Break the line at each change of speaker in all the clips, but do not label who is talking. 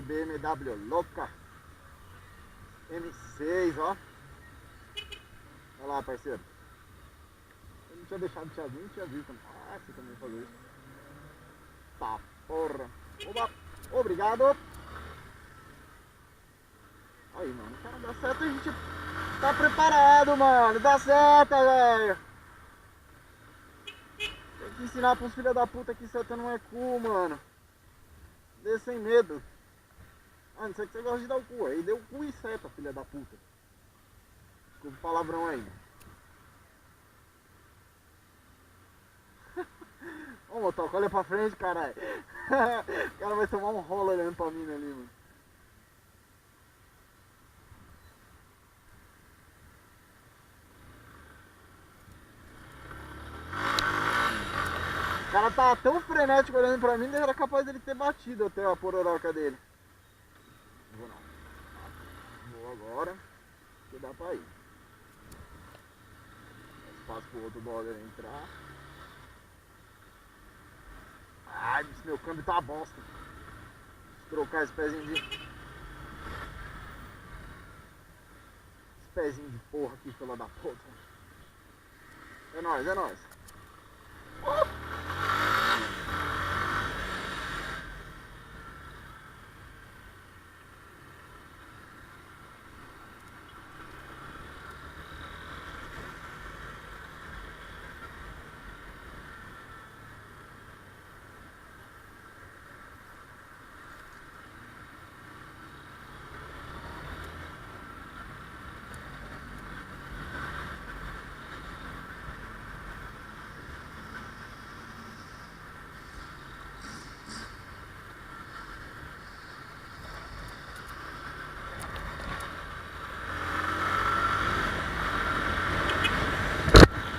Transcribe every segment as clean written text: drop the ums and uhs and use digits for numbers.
BMW louca. M6, ó. Olha lá, parceiro. Eu não tinha deixado de vir, tinha visto. Ah, você também falou isso. Tá, porra. Oba, obrigado. Aí, mano, cara, dá certo, a gente tá preparado, mano. Dá certo, velho. Tem que ensinar pros filhos da puta que seta não é cu, mano. Dê sem medo. Ah, não sei que você gosta de dar o cu. Aí deu o cu e seta, filha da puta. Desculpa o palavrão aí. Ô, motoca, olha pra frente, caralho. O cara vai tomar um rolo olhando pra mim ali, mano. O cara tá tão frenético olhando pra mim que era capaz dele ter batido até a pororoca dele. Não vou não. Vou agora, que dá pra ir. Espaço pro outro dólar entrar. Ai, meu câmbio tá uma bosta. Deixa eu trocar esse pezinho de... Esse pezinho de porra aqui, fila da puta. É nóis, é nóis.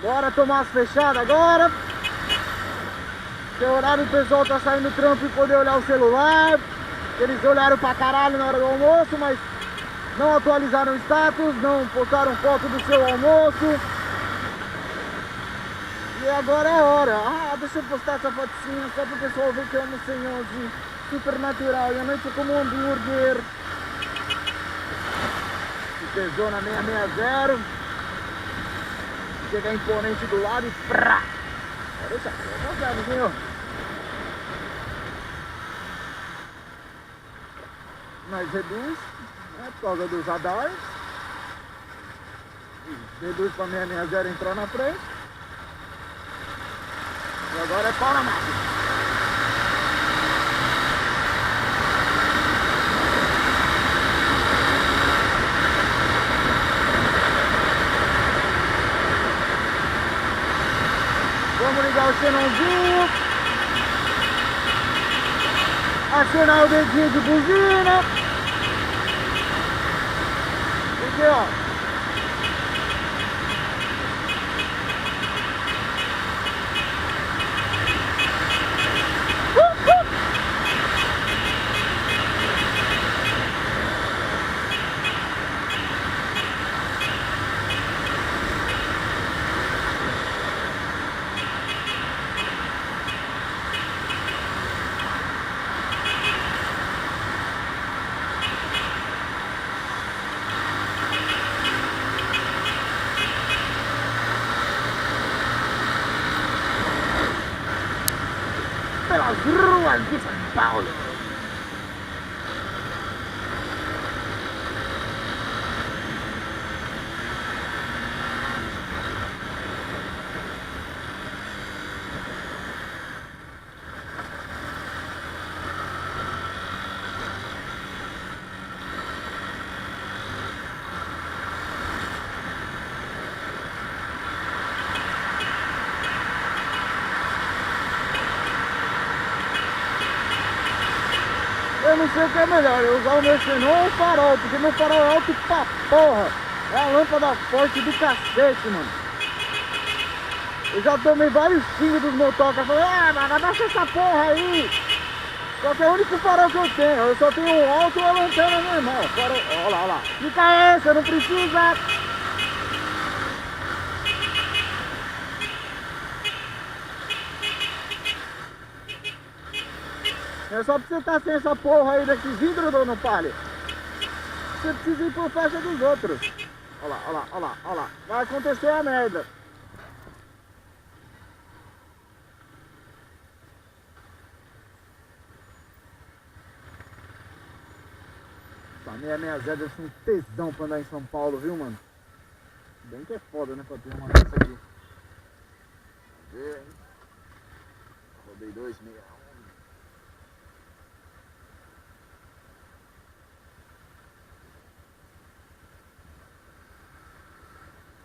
Bora tomar as fechadas agora. Que é o horário do pessoal tá saindo do trampo e poder olhar o celular. Eles olharam pra caralho na hora do almoço, mas não atualizaram o status, não postaram foto do seu almoço. E agora é a hora. Ah, deixa eu postar essa fotinha só pro pessoal ver que eu almocei hoje. Super natural. E à noite eu como um hambúrguer. Zona 660. Chega imponente do lado e prá! Olha isso aqui, é vizinho. Mas reduz, né, por causa dos radares. Reduz para 660 entrar na frente. E agora é pau na máquina. Vamos ligar o xenãozinho. Acionar o dedinho de buzina. Porque, ó. Pelas ruas de São Paulo. Eu não sei o que é melhor, eu usar o meu xenon ou o farol, porque meu farol é alto pra porra. É a lâmpada forte do cacete, mano. Eu já tomei vários xingos dos motocas, falei, mano, abaixa essa porra aí. Só que é o único farol que eu tenho, eu só tenho um alto e uma lanterna normal. Farol, olha lá, olha lá. Fica essa, não precisa. É só pra você estar sem essa porra aí desse vidro, dono Palha. Você precisa ir por faixa dos outros. Olha lá, olha lá, olha lá, olha lá. Vai acontecer a merda. Essa 660 deve ser um tesão pra andar em São Paulo, viu, mano? Bem que é foda, né, pra ter uma dessa aqui. Vamos ver, hein? Rodei 261.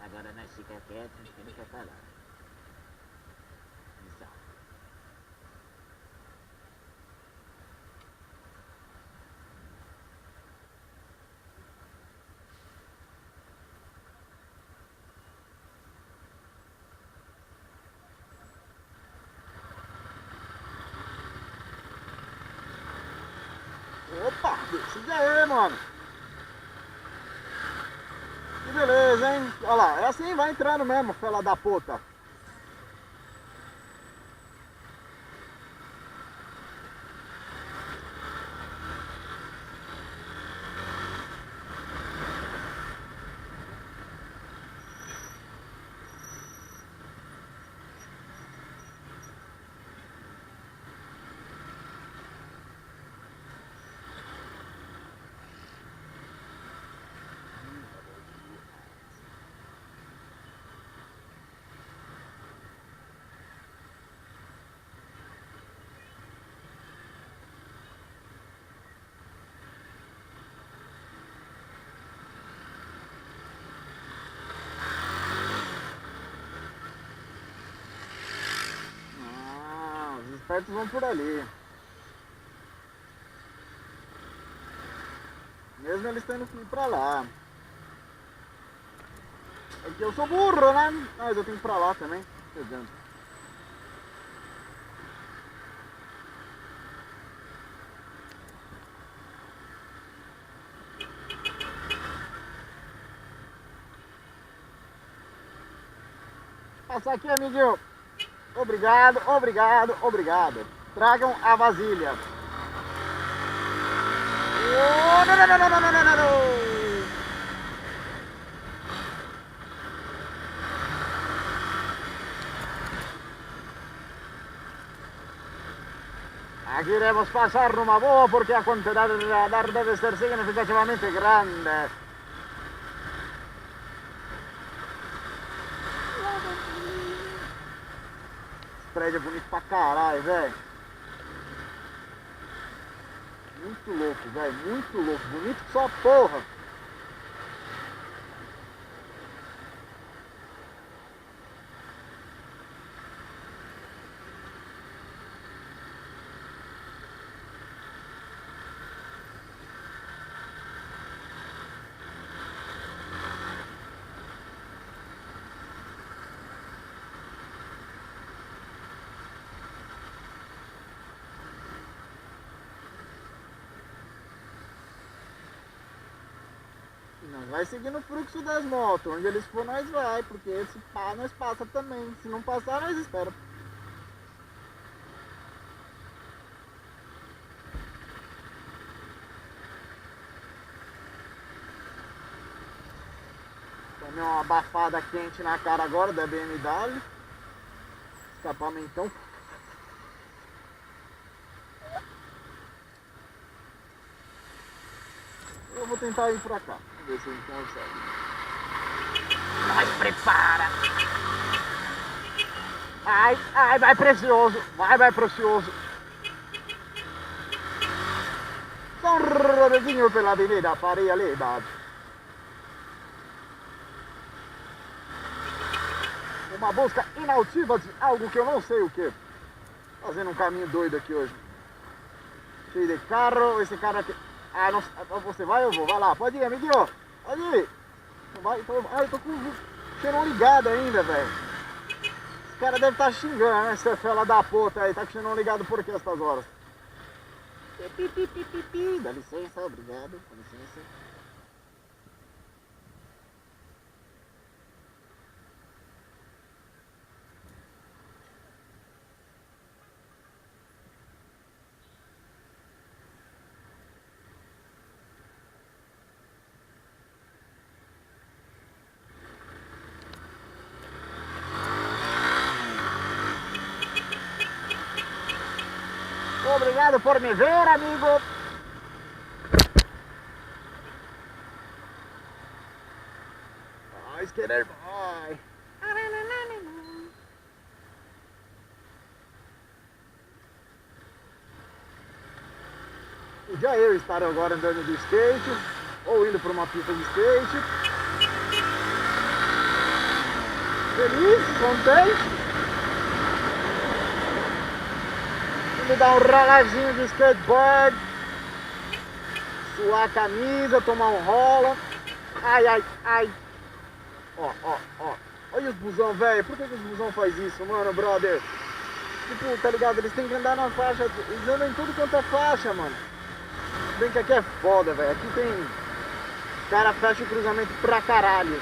Agora nós fica quieto, a gente não quer falar. Missão.
Opa, decide aí, mano. Que beleza, hein? Olha lá, é assim, vai entrando mesmo, fela da puta. Os espertos vão por ali. Mesmo eles tendo que ir pra lá. É que eu sou burro, né? Mas eu tenho que ir pra lá também. Não adianta. Passar aqui, amiguinho. Obrigado, obrigado, obrigado. Tragam a vasilha. Oh, não, não, não, não, não, não, não, não. Aqui iremos passar numa boa porque a quantidade de radar deve ser significativamente grande. Esse prédio é bonito pra caralho, velho. Muito louco, velho. Muito louco. Bonito que só porra. Nós vai seguindo o fluxo das motos. Onde eles for, nós vai. Porque se pá, nós passa também. Se não passar, nós espera. Tomei uma abafada quente na cara agora da BMW. Escapamentão. Eu vou tentar ir pra cá. Vamos ver se a gente consegue.
Nós prepara!
Ai, ai, vai precioso. Vai precioso. Só um rodezinho pela avenida Faria Lima. Uma busca inaltiva de algo que eu não sei o que. Fazendo um caminho doido aqui hoje. Cheio de carro, esse cara aqui. Ah, não, você vai ou eu vou? Vai lá, pode ir, amiguinho. Pode ir. Vai, eu tô com o cheirão ligado ainda, velho. Esse cara deve estar xingando, né? Essa fela da puta aí. Tá com o cheirão ligado por que estas horas? Dá licença, obrigado. Dá licença. Obrigado por me ver, amigo. Ai, skater boy. Podia eu estar agora andando de skate ou indo para uma pista de skate. Feliz, contente. Indo dar um ralazinho de skateboard. Suar a camisa, tomar um rola. Ai, ai, ai. Ó, ó, ó. Olha os busão, velho. Por que os busão faz isso, mano, brother? Tipo, tá ligado? Eles têm que andar na faixa. Eles andam em tudo quanto é faixa, mano. Se bem que aqui é foda, velho. Aqui tem... Os caras fecham o cruzamento pra caralho.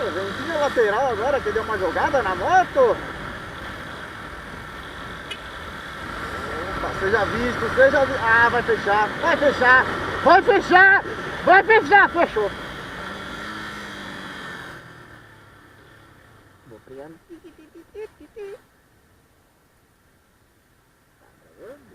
Vem na lateral agora, que deu uma jogada na moto. Opa, seja visto, seja visto. Ah, vai fechar, vai fechar, vai fechar, vai fechar, fechou. Vou freando. Tá gravando?